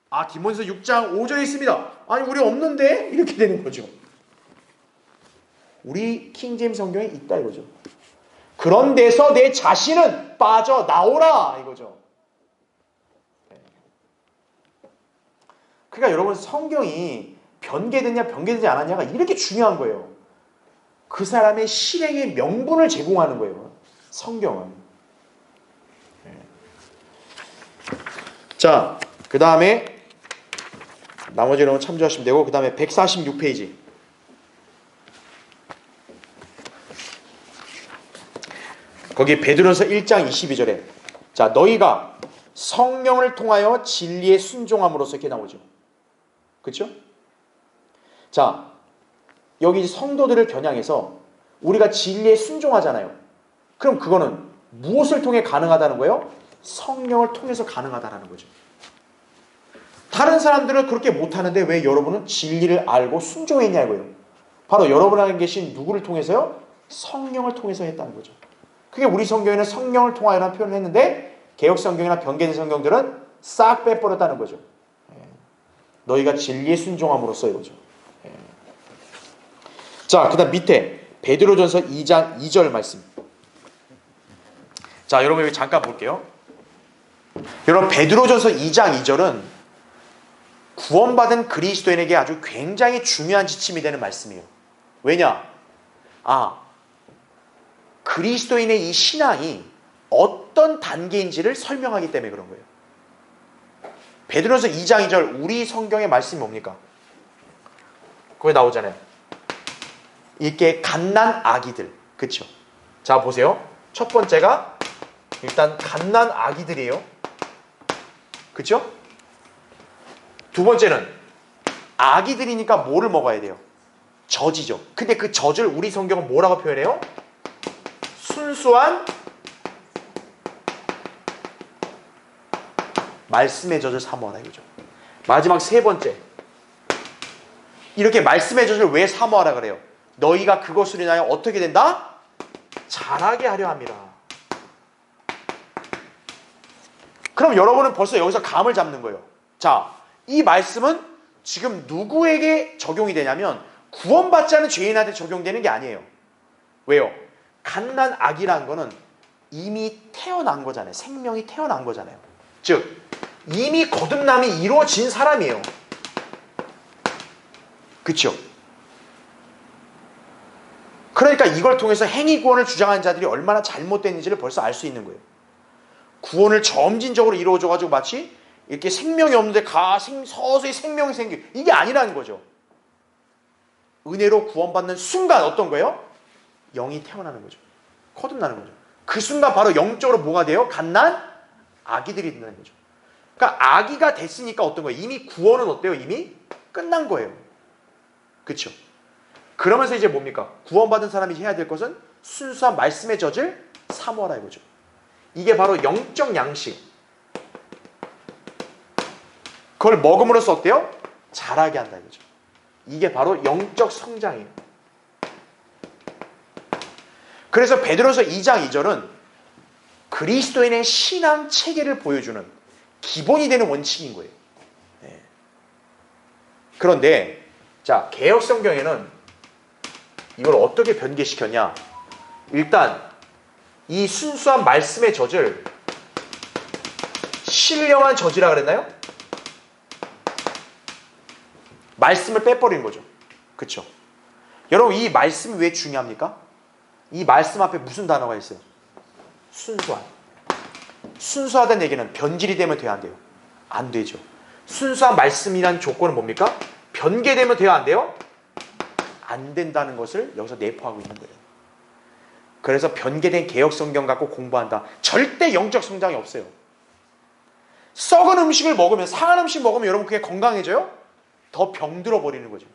아, 디모데전서 6장 5절에 있습니다. 아니 우리 없는데? 이렇게 되는 거죠. 우리 킹제임스 성경에 있다 이거죠. 그런 데서 내 자신은 빠져나오라 이거죠. 그러니까 여러분 성경이 변개됐냐 변개되지 않았냐가 이렇게 중요한 거예요. 그 사람의 실행의 명분을 제공하는 거예요. 성경은. 자, 그 다음에 나머지 내용은 참조하시면 되고, 그 다음에 146페이지. 거기 베드로서 1장 22절에 자, 너희가 성령을 통하여 진리에 순종함으로써 이렇게 나오죠. 그렇죠? 자, 여기 성도들을 겨냥해서 우리가 진리에 순종하잖아요. 그럼 그거는 무엇을 통해 가능하다는 거예요? 성령을 통해서 가능하다는 거죠. 다른 사람들은 그렇게 못하는데 왜 여러분은 진리를 알고 순종했냐 이거예요. 바로 여러분 안에 계신 누구를 통해서요? 성령을 통해서 했다는 거죠. 그게 우리 성경에는 성령을 통하여라는 표현을 했는데 개역 성경이나 변개된 성경들은 싹 빼버렸다는 거죠. 너희가 진리에 순종함으로써 이거죠. 자, 그 다음 밑에 베드로전서 2장 2절 말씀. 자, 여러분 여기 잠깐 볼게요. 여러분 베드로전서 2장 2절은 구원받은 그리스도인에게 아주 굉장히 중요한 지침이 되는 말씀이에요. 왜냐? 그리스도인의 이 신앙이 어떤 단계인지를 설명하기 때문에 그런 거예요. 베드로전서 2장 2절 우리 성경의 말씀이 뭡니까? 거기 나오잖아요. 이렇게 갓난 아기들. 그렇죠? 자, 보세요. 첫 번째가 일단 갓난 아기들이에요. 그렇죠? 두 번째는 아기들이니까 뭐를 먹어야 돼요? 젖이죠. 근데 그 젖을 우리 성경은 뭐라고 표현해요? 순수한 말씀의 젖을 사모하라 이거죠. 마지막 세 번째. 이렇게 말씀의 젖을 왜 사모하라 그래요? 너희가 그것으로 인하여 어떻게 된다? 자라게 하려 합니다. 그럼 여러분은 벌써 여기서 감을 잡는 거예요. 자, 이 말씀은 지금 누구에게 적용이 되냐면 구원받지 않은 죄인한테 적용되는 게 아니에요. 왜요? 갓난 아기라는 거는 이미 태어난 거잖아요. 생명이 태어난 거잖아요. 즉 이미 거듭남이 이루어진 사람이에요. 그렇죠? 그러니까 이걸 통해서 행위 구원을 주장하는 자들이 얼마나 잘못됐는지를 벌써 알 수 있는 거예요. 구원을 점진적으로 이루어져가지고 마치 이렇게 생명이 없는데 서서히 생명이 생기 이게 아니라는 거죠. 은혜로 구원받는 순간 어떤 거예요? 영이 태어나는 거죠. 거듭나는 거죠. 그 순간 바로 영적으로 뭐가 돼요? 갓난 아기들이 된다는 거죠. 그러니까 아기가 됐으니까 어떤 거예요? 이미 구원은 어때요? 이미 끝난 거예요. 그렇죠? 그러면서 이제 뭡니까? 구원받은 사람이 해야 될 것은 순수한 말씀의 젖을 사모하라 이거죠. 이게 바로 영적 양식. 그걸 먹음으로써 어때요? 자라게 한다 이거죠. 이게 바로 영적 성장이에요. 그래서 베드로서 2장 2절은 그리스도인의 신앙 체계를 보여주는 기본이 되는 원칙인 거예요. 그런데 자, 개역 성경에는 이걸 어떻게 변개시켰냐? 일단 이 순수한 말씀의 젖을 신령한 젖이라 그랬나요? 말씀을 빼버린 거죠. 그렇죠? 여러분 이 말씀이 왜 중요합니까? 이 말씀 앞에 무슨 단어가 있어요? 순수한. 순수하다는 얘기는 변질이 되면 돼야 안 돼요? 안 되죠. 순수한 말씀이라는 조건은 뭡니까? 변개되면 돼야 안 돼요? 안 된다는 것을 여기서 내포하고 있는 거예요. 그래서 변개된 개혁 성경 갖고 공부한다. 절대 영적 성장이 없어요. 썩은 음식을 먹으면, 상한 음식 먹으면 여러분 그게 건강해져요? 더 병들어 버리는 거죠.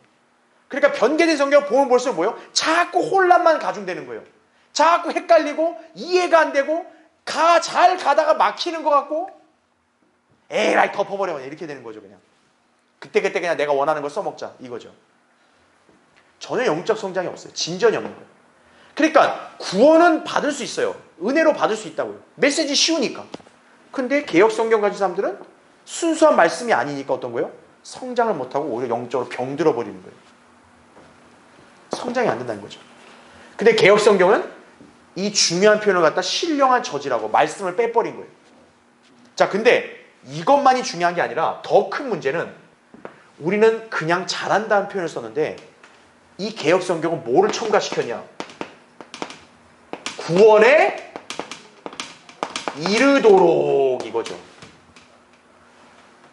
그러니까 변개된 성경 보면 볼수록 뭐예요? 자꾸 혼란만 가중되는 거예요. 자꾸 헷갈리고 이해가 안 되고 잘 가다가 막히는 것 같고 에라이 덮어버려 이렇게 되는 거죠. 그냥 그때 그냥 내가 원하는 걸 써먹자 이거죠. 전혀 영적 성장이 없어요. 진전이 없는 거예요. 그러니까 구원은 받을 수 있어요. 은혜로 받을 수 있다고요. 메시지 쉬우니까. 근데 개혁 성경 가진 사람들은 순수한 말씀이 아니니까 어떤 거예요? 성장을 못하고 오히려 영적으로 병들어 버리는 거예요. 성장이 안 된다는 거죠. 근데 개혁 성경은 이 중요한 표현을 갖다 신령한 저지라고 말씀을 빼버린 거예요. 자, 근데 이것만이 중요한 게 아니라 더 큰 문제는 우리는 그냥 잘한다는 표현을 썼는데 이 개혁 성경은 뭐를 첨가시켰냐? 구원에 이르도록 이거죠.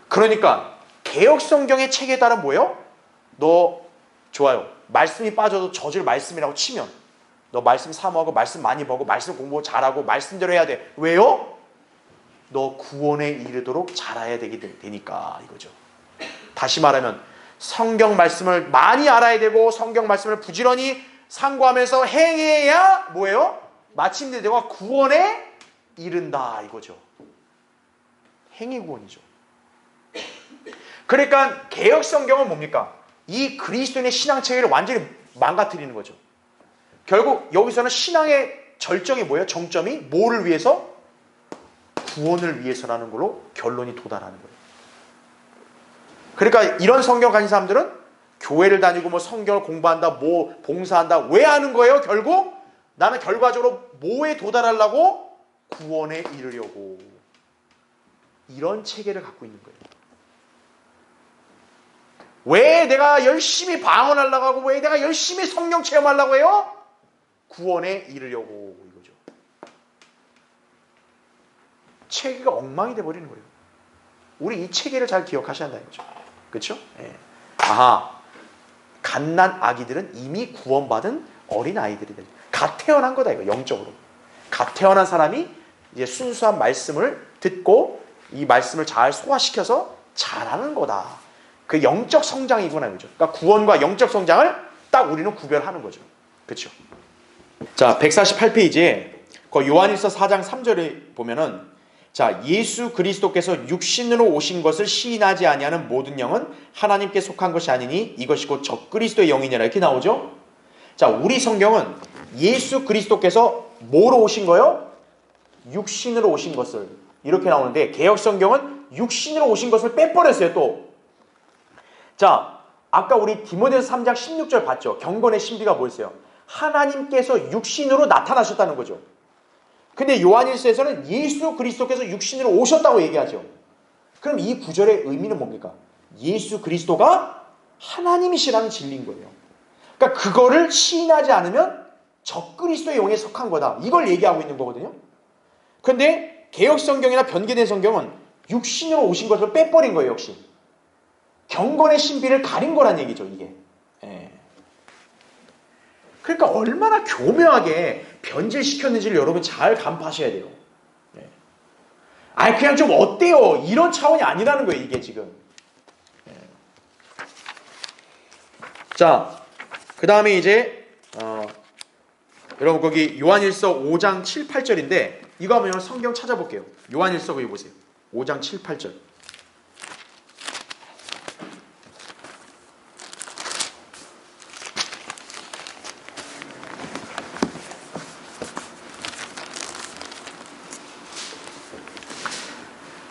그러니까 개혁 성경의 책에 따른 뭐예요? 너 좋아요. 말씀이 빠져도 저질 말씀이라고 치면 너 말씀 사모하고 말씀 많이 보고 말씀 공부 잘하고 말씀대로 해야 돼. 왜요? 너 구원에 이르도록 잘해야 되니까 이거죠. 다시 말하면 성경 말씀을 많이 알아야 되고 성경 말씀을 부지런히 상고하면서 행해야 뭐예요? 마침내 내가 구원에 이른다 이거죠. 행위 구원이죠. 그러니까 개혁 성경은 뭡니까? 이 그리스도인의 신앙 체계를 완전히 망가뜨리는 거죠. 결국 여기서는 신앙의 절정이 뭐예요? 정점이 뭐를 위해서? 구원을 위해서라는 걸로 결론이 도달하는 거예요. 그러니까 이런 성경 가진 사람들은 교회를 다니고 뭐 성경을 공부한다, 뭐 봉사한다. 왜 하는 거예요? 결국 나는 결과적으로 뭐에 도달하려고? 구원에 이르려고. 이런 체계를 갖고 있는 거예요. 왜 내가 열심히 방언하려고 하고 왜 내가 열심히 성령 체험하려고 해요? 구원에 이르려고 이거죠. 체계가 엉망이 돼버리는 거예요. 우리 이 체계를 잘 기억하셔야 한다는 거죠. 그렇죠? 예. 아하, 갓난 아기들은 이미 구원받은 어린 아이들이다. 갓 태어난 거다 이거 영적으로. 갓 태어난 사람이 이제 순수한 말씀을 듣고 이 말씀을 잘 소화시켜서 잘하는 거다. 그 영적 성장이구나 이거죠. 그러니까 구원과 영적 성장을 딱 우리는 구별하는 거죠. 그렇죠? 자, 148페이지에 그 요한일서 4장 3절에 보면은 자, 예수 그리스도께서 육신으로 오신 것을 시인하지 아니하는 모든 영은 하나님께 속한 것이 아니니 이것이 곧 적그리스도의 영이니라 이렇게 나오죠. 자, 우리 성경은 예수 그리스도께서 뭐로 오신 거예요? 육신으로 오신 것을 이렇게 나오는데 개역 성경은 육신으로 오신 것을 빼버렸어요. 또 자, 아까 우리 디모데서 3장 16절 봤죠? 경건의 신비가 뭐였어요? 하나님께서 육신으로 나타나셨다는 거죠. 근데 요한일서에서는 예수 그리스도께서 육신으로 오셨다고 얘기하죠. 그럼 이 구절의 의미는 뭡니까? 예수 그리스도가 하나님이시라는 진리인 거예요. 그러니까 그거를 시인하지 않으면 적그리스도의 영에 속한 거다. 이걸 얘기하고 있는 거거든요. 근데 개역 성경이나 변개된 성경은 육신으로 오신 것을 빼버린 거예요. 역시 경건의 신비를 가린 거란 얘기죠. 이게. 예. 그러니까 얼마나 교묘하게 변질시켰는지를 여러분 잘 간파하셔야 돼요. 예. 아니 그냥 좀 어때요? 이런 차원이 아니라는 거예요. 이게 지금. 예. 자, 그 다음에 이제 여러분 거기 요한일서 5장 7, 8절인데 이거 한번 성경 찾아볼게요. 요한일서 거기 보세요. 5장 7, 8절.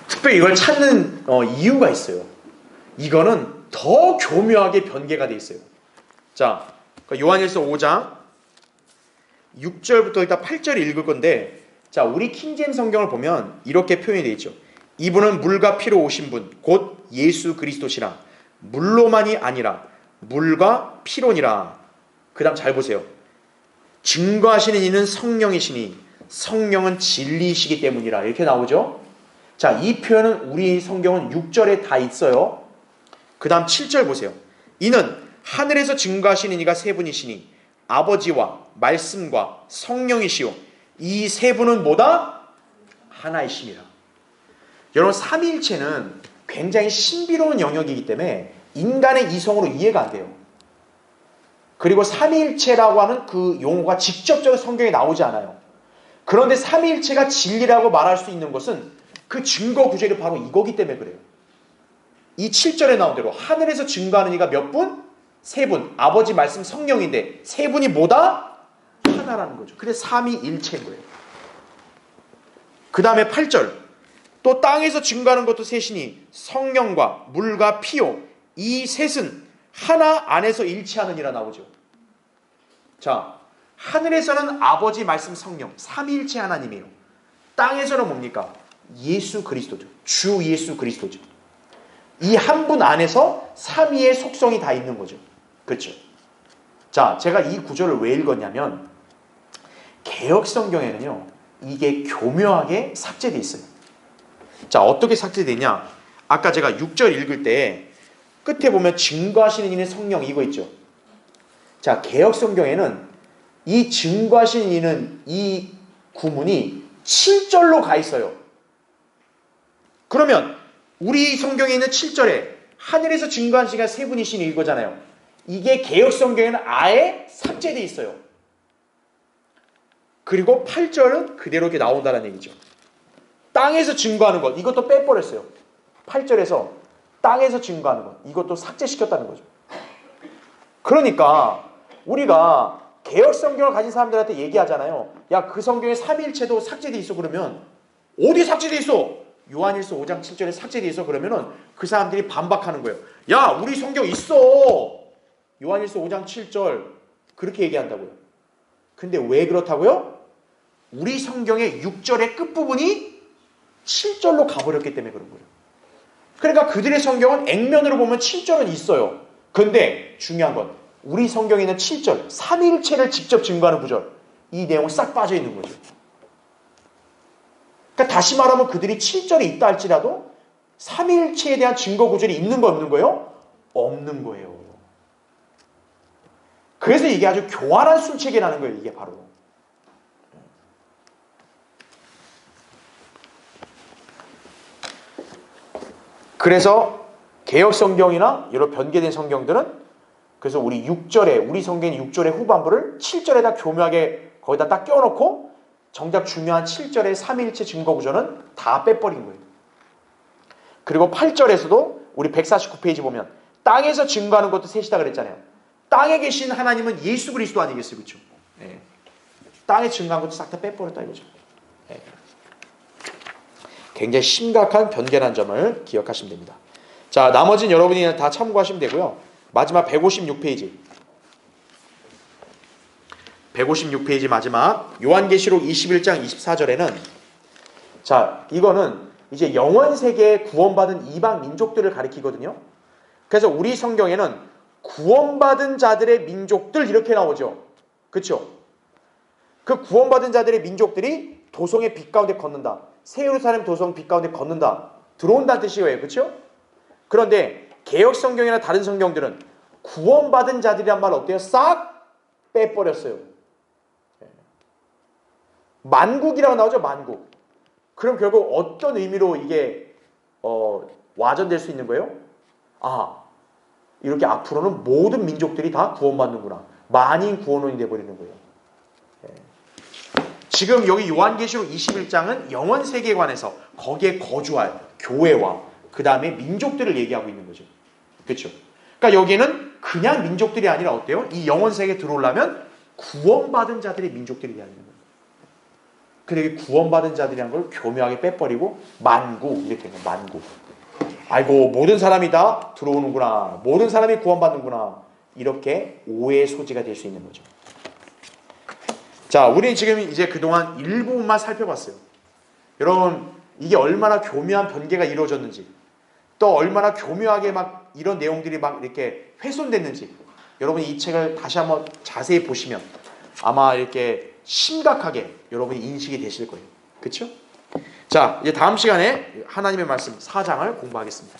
특별히 이걸 찾는 이유가 있어요. 이거는 더 교묘하게 변개가 돼 있어요. 자, 요한일서 5장 6절부터 일단 8절 읽을 건데, 자, 우리 킹제임 성경을 보면 이렇게 표현이 되어 있죠. 이분은 물과 피로 오신 분, 곧 예수 그리스도시라. 물로만이 아니라 물과 피로니라. 그 다음 잘 보세요. 증거하시는 이는 성령이시니 성령은 진리이시기 때문이라. 이렇게 나오죠. 자, 이 표현은 우리 성경은 6절에 다 있어요. 그 다음 7절 보세요. 이는 하늘에서 증거하시는 이가 세 분이시니 아버지와 말씀과 성령이시요 이 세 분은 뭐다? 하나이심이라. 여러분 삼위일체는 굉장히 신비로운 영역이기 때문에 인간의 이성으로 이해가 안 돼요. 그리고 삼위일체라고 하는 그 용어가 직접적으로 성경에 나오지 않아요. 그런데 삼위일체가 진리라고 말할 수 있는 것은 그 증거 구절이 바로 이거기 때문에 그래요. 이 7절에 나온 대로 하늘에서 증거하는 이가 몇 분? 세 분. 아버지 말씀 성령인데 세 분이 뭐다? 하나라는 거죠. 그래서 삼위일체인 거예요. 그 다음에 8절 또 땅에서 증거하는 것도 셋이니 성령과 물과 피요 이 셋은 하나 안에서 일치하느니라 나오죠. 자, 하늘에서는 아버지 말씀 성령 삼위일체 하나님이에요. 땅에서는 뭡니까? 예수 그리스도죠. 주 예수 그리스도죠. 이 한 분 안에서 삼위의 속성이 다 있는 거죠. 그렇죠? 자, 제가 이 구절을 왜 읽었냐면 개역 성경에는요 이게 교묘하게 삭제되어 있어요. 자, 어떻게 삭제되냐? 아까 제가 6절 읽을 때 끝에 보면 증거하시는 이는 성령 이거 있죠. 자, 개역 성경에는 이 증거하시는 이는 이 구문이 7절로 가 있어요. 그러면 우리 성경에 있는 7절에 하늘에서 증거하신 이가 세 분이시니 이거잖아요. 이게 개역 성경에는 아예 삭제되어 있어요. 그리고 8절은 그대로 이렇게 나온다는 얘기죠. 땅에서 증거하는 것 이것도 빼버렸어요. 8절에서 땅에서 증거하는 것 이것도 삭제시켰다는 거죠. 그러니까 우리가 개역 성경을 가진 사람들한테 얘기하잖아요. 야, 그 성경에 삼위일체도 삭제돼 있어. 그러면 어디 삭제돼 있어? 요한일서 5장 7절에 삭제돼 있어. 그러면은 그 사람들이 반박하는 거예요. 야, 우리 성경 있어. 요한일서 5장 7절 그렇게 얘기한다고요. 근데 왜 그렇다고요? 우리 성경의 6절의 끝부분이 7절로 가버렸기 때문에 그런 거예요. 그러니까 그들의 성경은 액면으로 보면 7절은 있어요. 근데 중요한 건 우리 성경에 있는 7절 삼위일체를 직접 증거하는 구절 이 내용은 싹 빠져 있는 거죠. 그러니까 다시 말하면 그들이 7절에 있다 할지라도 삼위일체에 대한 증거 구절이 있는 거 없는 거예요? 없는 거예요. 그래서 이게 아주 교활한 술책이라는 거예요. 이게 바로. 그래서 개역 성경이나 여러 변개된 성경들은 그래서 우리 6절에 우리 성경의 6절의 후반부를 7절에다 교묘하게 거기다 딱 껴놓고 정작 중요한 7절의 삼위일체 증거 구절은 다 빼버린 거예요. 그리고 8절에서도 우리 149페이지 보면 땅에서 증거하는 것도 셋이다 그랬잖아요. 땅에 계신 하나님은 예수 그리스도 아니겠어요? 그렇죠? 네. 땅에 증거한 것도 싹 다 빼버렸다 이거죠. 네. 굉장히 심각한 변개란 점을 기억하시면 됩니다. 자, 나머지는 여러분이 다 참고하시면 되고요. 마지막 156페이지. 156페이지 마지막 요한계시록 21장 24절에는 자, 이거는 이제 영원 세계에 구원받은 이방 민족들을 가리키거든요. 그래서 우리 성경에는 구원받은 자들의 민족들 이렇게 나오죠. 그렇죠? 그 구원받은 자들의 민족들이 도성의 빛 가운데 걷는다. 새 예루살렘 도성 빛 가운데 걷는다. 들어온다는 뜻이에요. 그렇죠? 그런데 개역 성경이나 다른 성경들은 구원받은 자들이란 말 어때요? 싹 빼버렸어요. 만국이라고 나오죠. 만국. 그럼 결국 어떤 의미로 이게 와전될 수 있는 거예요? 아, 이렇게 앞으로는 모든 민족들이 다 구원받는구나. 만인 구원원이 되어버리는 거예요. 지금 여기 요한계시록 21장은 영원 세계관에서 거기에 거주할 교회와 그 다음에 민족들을 얘기하고 있는 거죠. 그렇죠? 그러니까 여기에는 그냥 민족들이 아니라 어때요? 이 영원 세계에 들어오려면 구원받은 자들의 민족들이 돼야 되는 거예요. 근데 구원받은 자들이란 걸 교묘하게 빼버리고 만국 이렇게 되는 거예요. 만국. 아이고 모든 사람이 다 들어오는구나. 모든 사람이 구원받는구나. 이렇게 오해의 소지가 될 수 있는 거죠. 자, 우리 지금 이제 그동안 일부분만 살펴봤어요. 여러분 이게 얼마나 교묘한 변개가 이루어졌는지 또 얼마나 교묘하게 막 이런 내용들이 막 이렇게 훼손됐는지 여러분이 이 책을 다시 한번 자세히 보시면 아마 이렇게 심각하게 여러분이 인식이 되실 거예요. 그렇죠? 자, 이제 다음 시간에 하나님의 말씀 4장을 공부하겠습니다.